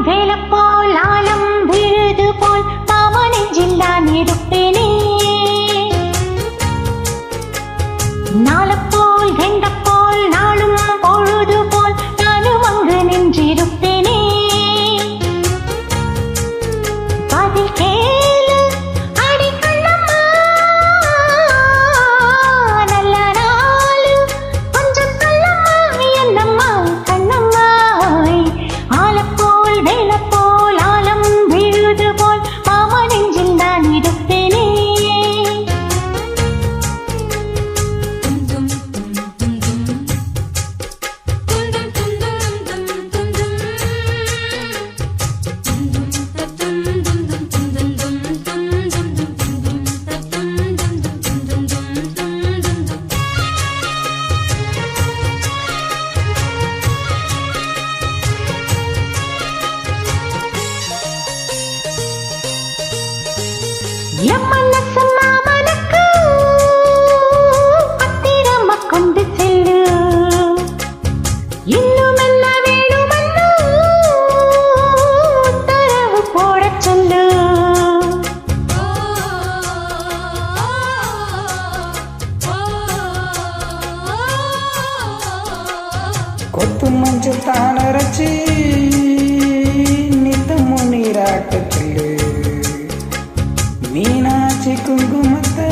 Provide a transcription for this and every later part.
வேலப்போல் ஆலம் விழுது போல் மாமா நெஞ்சில் நான் இருப்பேனே. நாளப்போல் வெண்டப்போல் நாளும் பொழுது போல் நானும் அங்கு நின்றிருப்பேனே. பதில் கேளு அடி கண்ணம்மா, நல்ல நாளு கொஞ்சம் சொல்லம்மா என்னம்மா கண்ணம்மா. ஆலப்போல் வேலப்போல் ஆலம் விழுது போல் மாமா நெஞ்சில் நான் இருப்பேனே. என் மனசு மாமனுக்கு பத்திரமா கொண்டு செல்லு. இன்னும் என்ன வேணுமென்னு உத்தரவு போடச் சொல்லு. கொத்து மஞ்சள் தானரைச்சி நித்தமும் நீராட்ட சொல்லு. மீனாட்சி குங்குமத்தை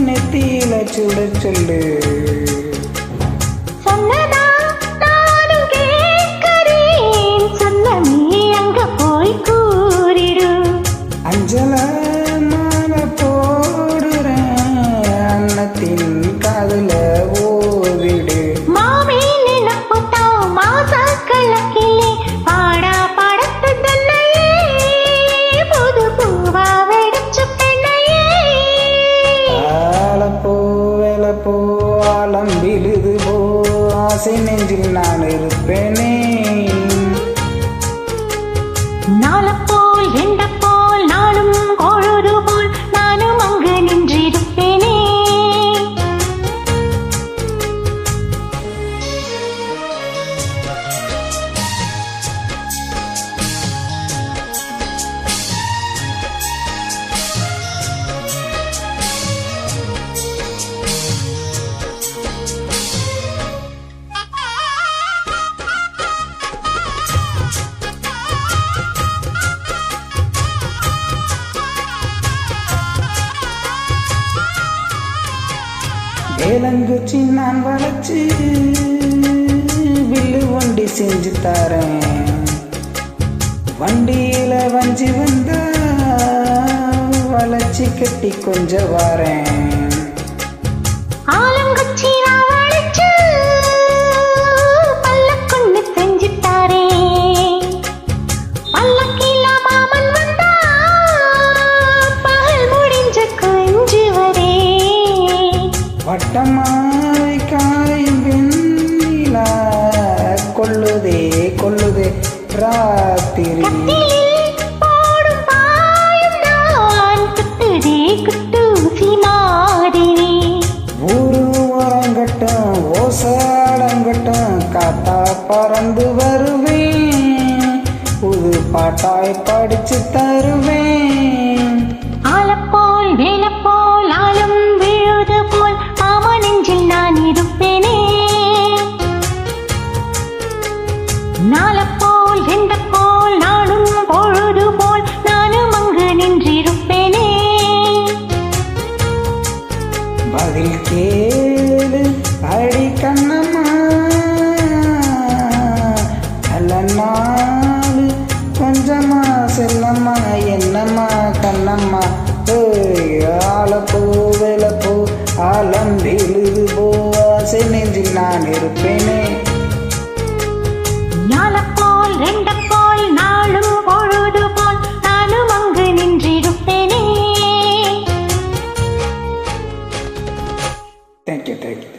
நெத்தியில சுட சொல்லு. சொன்னதா நானும் கேட்கிறேன், சொன்ன நீ அங்க போய் கூறிடு. அஞ்சல மாலை போடுறேன், அன்னத்தின் காதுல ஓதிடு. மாமி நினப்புத்தா மாச கலக்கிலே பாடா படத்து தன்னையே புது பூவா வெடிச்சு பெண்ணையே. ஆலப்போ வேலப்போ ஆலம் விழுது போ, ஆசை நெஞ்சில் நான் இருப்பேனே. நாளப்போல் வெண்டப்போல் நாளும் பொழுது போல் நானும் அங்கு நின்றிருப்பேனே. வேலங்குச்சி நான் வளைச்சு வில்லு வண்டி செஞ்சு தரேன். வண்டியில வஞ்சி வந்தா வளைச்சி கட்டி கொஞ்சம் வாரேன். ஆலங்குச்சி நான் வளைச்சு பல்லக்கொண்டு செஞ்சு தாரேன். பல்லக்கில மாமன் வந்தா பகல் முடிஞ்ச கொஞ்சு வரே. வட்டமாய் காயும் வெண்ணிலா கொள்ளுதே கொள்ளுதே ராத்திரி. கத்திலில் போடும் பாயும் நான் குத்துதே குத்தூசி மாதிரி. ஊரு உரங்கட்டும் ஓசாடங்கட்டும் காத்தா பறந்து வருவேன், புது பாட்டாய் படிச்சு தருவேன். ஆலப்போல் வேலப்போல் ஆலம் விழுது போல் மாமா நெஞ்சில் நான் இருப்பேனே. நாளப்போல் வெண்டப்போல் நாளும் பொழுது போல் நானும் அங்கு நின்றிருப்பேனே. பதில் கேளு அடி கண்ணம்மா, நல்ல நாள் கொஞ்சமா செல்லம்மா என்னம்மா கண்ணம்மா. ஆலப்பூ வேலப்பூ ஆலம் விழுது போ, ஆசை நெஞ்சில் நான் இருப்பேனே. நாளப்போல் வெண்டப்போல் நாளும் பொழுது போல் நானும் அங்கு நின்றிருப்பேனே. Thank you thank you.